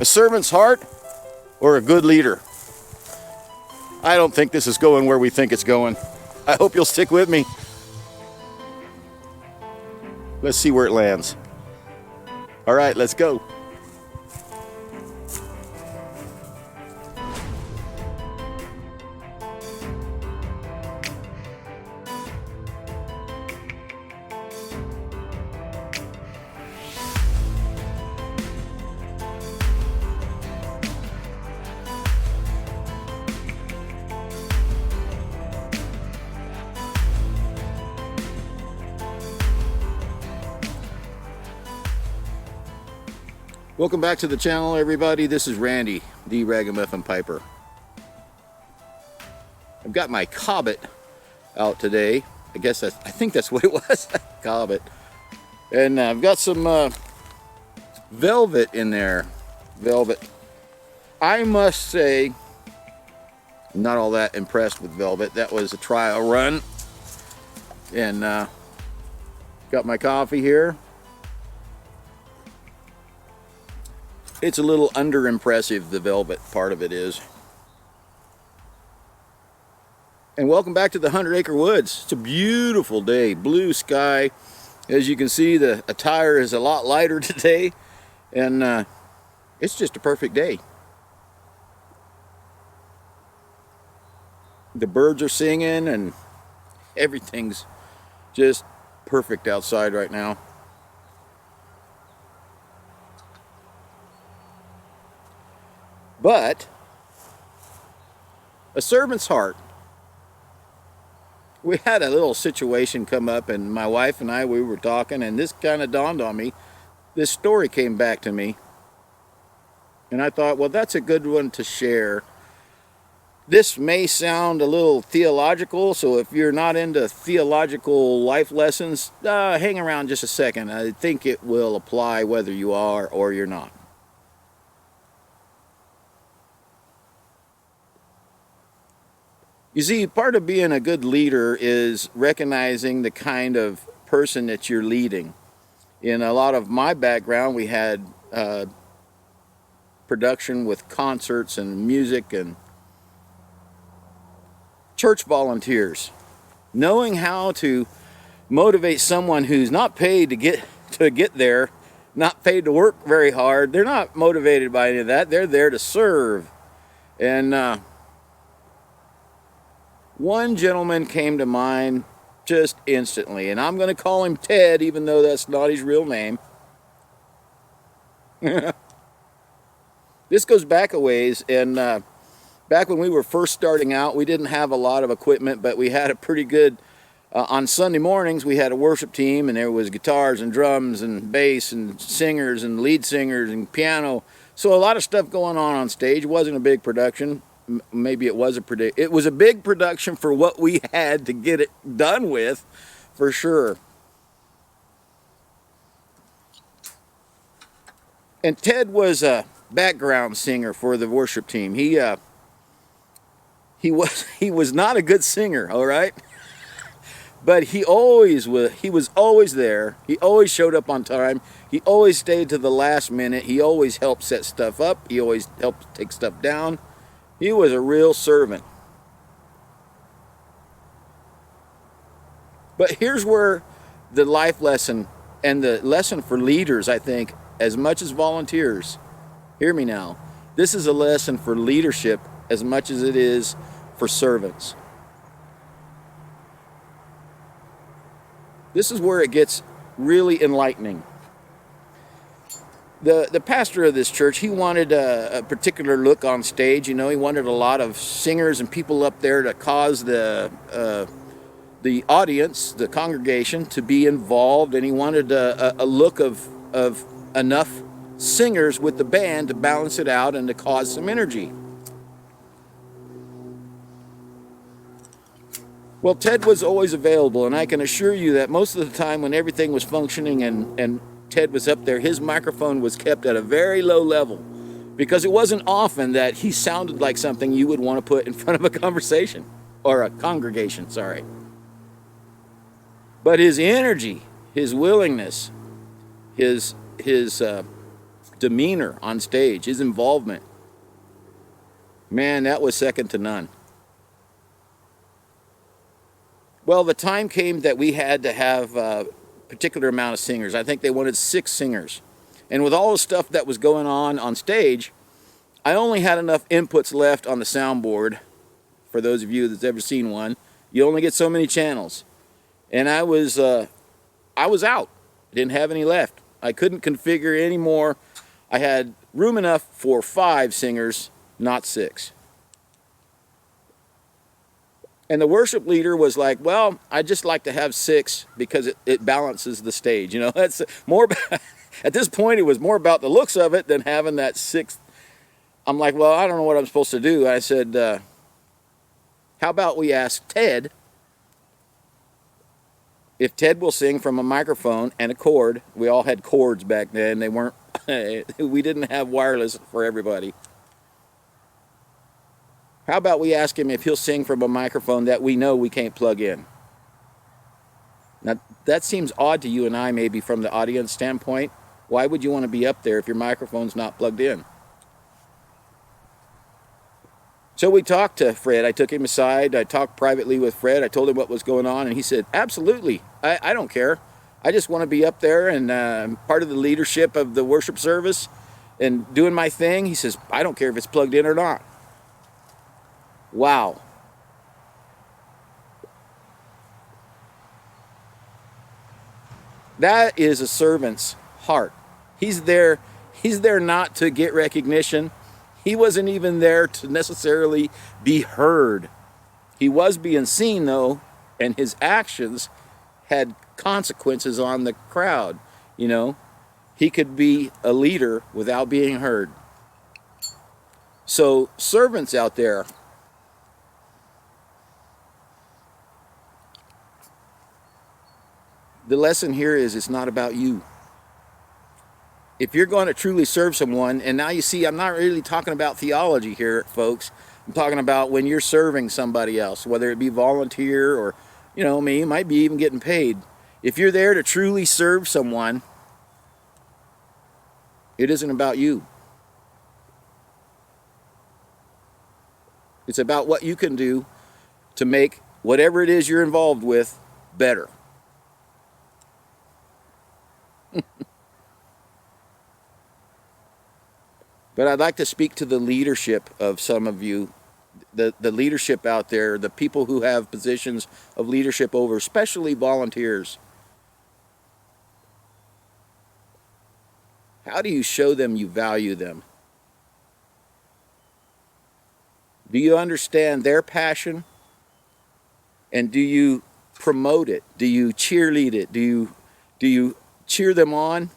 A servant's heart or a good leader? I don't think this is going where we think it's going. I hope you'll stick with me. Let's see where it lands. All right, let's go. Welcome back to the channel, everybody. This is Randy, the ragamuffinpiper. I've got my Cobbit out today. I think that's what it was, Cobbit. And I've got some velvet in there. Velvet. I must say, I'm not all that impressed with velvet. That was a trial run. And got my coffee here. It's a little under-impressive, the velvet part of it is. And welcome back to the 100-acre woods. It's a beautiful day, blue sky. As you can see, the attire is a lot lighter today, and it's just a perfect day. The birds are singing, and everything's just perfect outside right now. But a servant's heart. We had a little situation come up, and my wife and I, we were talking, and this kind of dawned on me. This story came back to me, and I thought, well, that's a good one to share. This may sound a little theological, so if you're not into theological life lessons, hang around just a second. I think it will apply whether you are or you're not. You see, part of being a good leader is recognizing the kind of person that you're leading. In a lot of my background, we had production with concerts and music and church volunteers. Knowing how to motivate someone who's not paid to get there, not paid to work very hard. They're not motivated by any of that. They're there to serve. And one gentleman came to mind just instantly, and I'm going to call him Ted, even though that's not his real name. This goes back a ways, and back when we were first starting out, we didn't have a lot of equipment, but we had a pretty good, on Sunday mornings, we had a worship team, and there was guitars and drums and bass and singers and lead singers and piano. So a lot of stuff going on stage. It wasn't a big production. Maybe it was a big production for what we had to get it done with, for sure. And Ted was a background singer for the worship team. He was not a good singer, all right? But he was always there. He always showed up on time. He always stayed to the last minute. He always helped set stuff up. He always helped take stuff down. He was a real servant. But here's where the life lesson and the lesson for leaders, I think, as much as volunteers, hear me now, this is a lesson for leadership as much as it is for servants. This is where it gets really enlightening. The pastor of this church, he wanted a particular look on stage. You know, he wanted a lot of singers and people up there to cause the audience, the congregation, to be involved, and he wanted a look of enough singers with the band to balance it out and to cause some energy. Well, Ted was always available, and I can assure you that most of the time when everything was functioning and Ted was up there, his microphone was kept at a very low level, because it wasn't often that he sounded like something you would want to put in front of a conversation, or a congregation, sorry. But his energy, his willingness, his demeanor on stage, his involvement, man, that was second to none. Well, the time came that we had to have a particular amount of singers. I think they wanted 6 singers. And with all the stuff that was going on stage, I only had enough inputs left on the soundboard. For those of you that's ever seen one, you only get so many channels. And I was out. I didn't have any left. I couldn't configure any more. I had room enough for 5 singers, not 6. And the worship leader was like, well, I just like to have 6 because it balances the stage. You know, that's more, at this point, it was more about the looks of it than having that 6th. I'm like, well, I don't know what I'm supposed to do. I said, how about we ask Ted if Ted will sing from a microphone and a cord. We all had cords back then. They weren't, we didn't have wireless for everybody. How about we ask him if he'll sing from a microphone that we know we can't plug in? Now, that seems odd to you and I, maybe from the audience standpoint. Why would you want to be up there if your microphone's not plugged in? So we talked to Fred. I took him aside. I talked privately with Fred. I told him what was going on, and he said, absolutely. I don't care. I just want to be up there and part of the leadership of the worship service and doing my thing. He says, I don't care if it's plugged in or not. Wow. That is a servant's heart. He's there not to get recognition. He wasn't even there to necessarily be heard. He was being seen, though, and his actions had consequences on the crowd. You know, he could be a leader without being heard. So, servants out there, the lesson here is it's not about you. If you're going to truly serve someone, and now you see, I'm not really talking about theology here, folks. I'm talking about when you're serving somebody else, whether it be volunteer or, you know, me, might be even getting paid. If you're there to truly serve someone, it isn't about you. It's about what you can do to make whatever it is you're involved with better. But I'd like to speak to the leadership of some of you, the leadership out there, the people who have positions of leadership over, especially volunteers. How do you show them you value them? Do you understand their passion? And do you promote it? Do you cheerlead it? Do you cheer them on?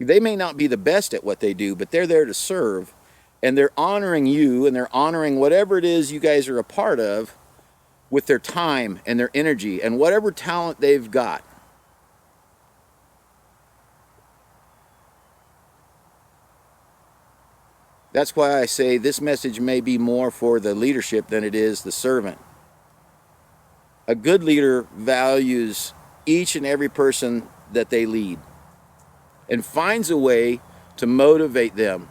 They may not be the best at what they do, but they're there to serve, and they're honoring you, and they're honoring whatever it is you guys are a part of with their time and their energy and whatever talent they've got. That's why I say this message may be more for the leadership than it is the servant. A good leader values each and every person that they lead and finds a way to motivate them.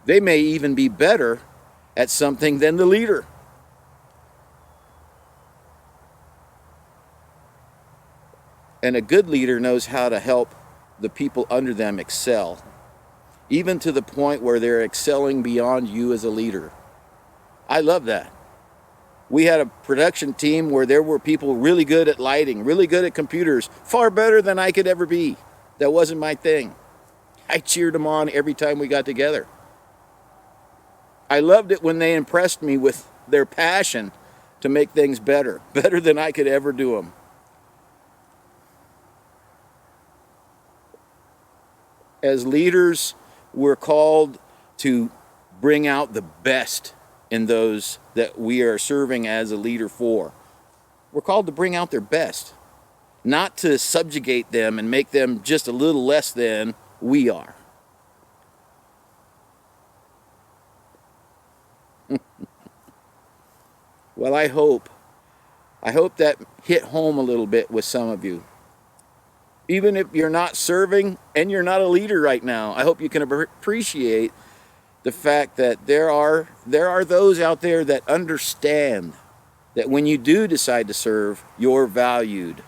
They may even be better at something than the leader. And a good leader knows how to help the people under them excel, even to the point where they're excelling beyond you as a leader. I love that. We had a production team where there were people really good at lighting, really good at computers, far better than I could ever be. That wasn't my thing. I cheered them on every time we got together. I loved it when they impressed me with their passion to make things better, better than I could ever do them. As leaders, we're called to bring out the best in those that we are serving as a leader for. We're called to bring out their best, not to subjugate them and make them just a little less than we are. Well, I hope I hope that hit home a little bit with some of you. Even if you're not serving and you're not a leader right now, I hope you can appreciate the fact that there are those out there that understand that when you do decide to serve, you're valued.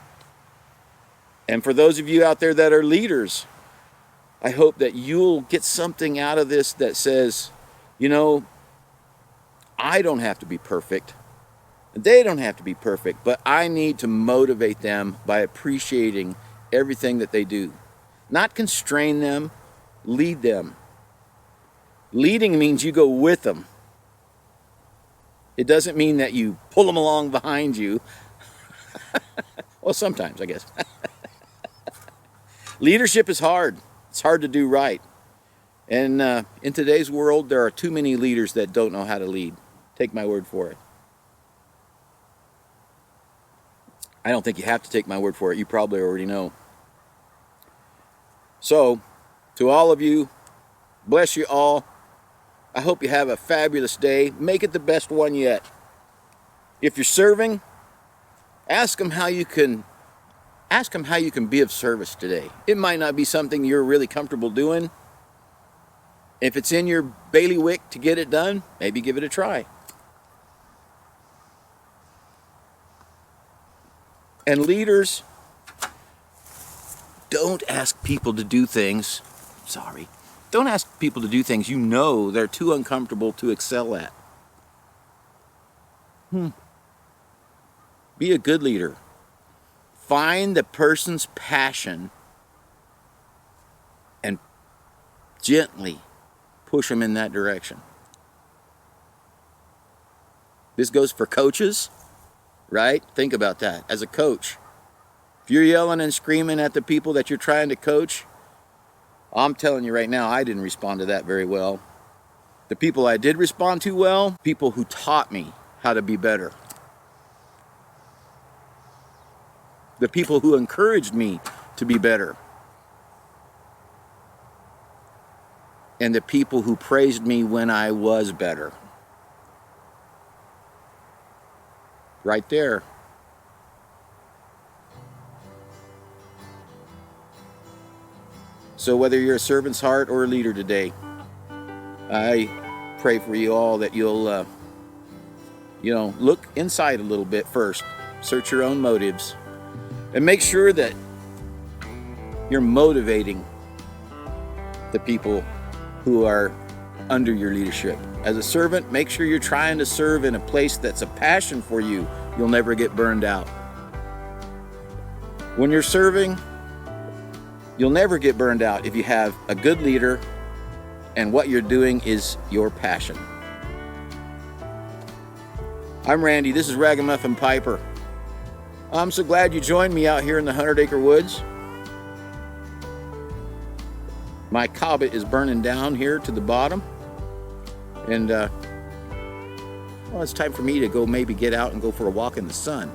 And for those of you out there that are leaders, I hope that you'll get something out of this that says, you know, I don't have to be perfect. They don't have to be perfect, but I need to motivate them by appreciating everything that they do. Not constrain them, lead them. Leading means you go with them. It doesn't mean that you pull them along behind you. Well, sometimes, I guess. Leadership is hard. It's hard to do right. And in today's world, there are too many leaders that don't know how to lead. Take my word for it. I don't think you have to take my word for it. You probably already know. So, to all of you, bless you all. I hope you have a fabulous day. Make it the best one yet. If you're serving, ask them how you can be of service today. It might not be something you're really comfortable doing. If it's in your bailiwick to get it done, maybe give it a try. And leaders, don't ask people to do things. Don't ask people to do things you know they're too uncomfortable to excel at. Be a good leader. Find the person's passion and gently push them in that direction. This goes for coaches, right? Think about that. As a coach, if you're yelling and screaming at the people that you're trying to coach, I'm telling you right now, I didn't respond to that very well. The people I did respond to well, people who taught me how to be better. The people who encouraged me to be better. And the people who praised me when I was better. Right there. So whether you're a servant's heart or a leader today, I pray for you all that you'll, look inside a little bit first. Search your own motives. And make sure that you're motivating the people who are under your leadership. As a servant, make sure you're trying to serve in a place that's a passion for you. You'll never get burned out. When you're serving, you'll never get burned out if you have a good leader and what you're doing is your passion. I'm Randy. This is Ragamuffin-Piper. I'm so glad you joined me out here in the 100-acre woods. My Cobbit is burning down here to the bottom. And, it's time for me to go maybe get out and go for a walk in the sun.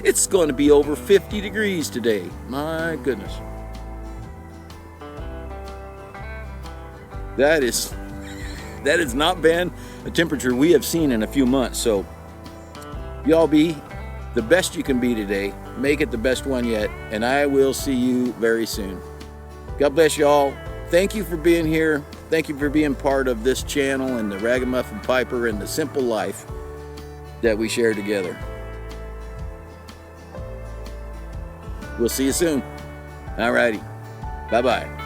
It's going to be over 50 degrees today. My goodness. That has not been a temperature we have seen in a few months. So y'all be the best you can be today. Make it the best one yet. And I will see you very soon. God bless y'all. Thank you for being here. Thank you for being part of this channel and the Ragamuffin-Piper and the simple life that we share together. We'll see you soon. All righty. Bye-bye.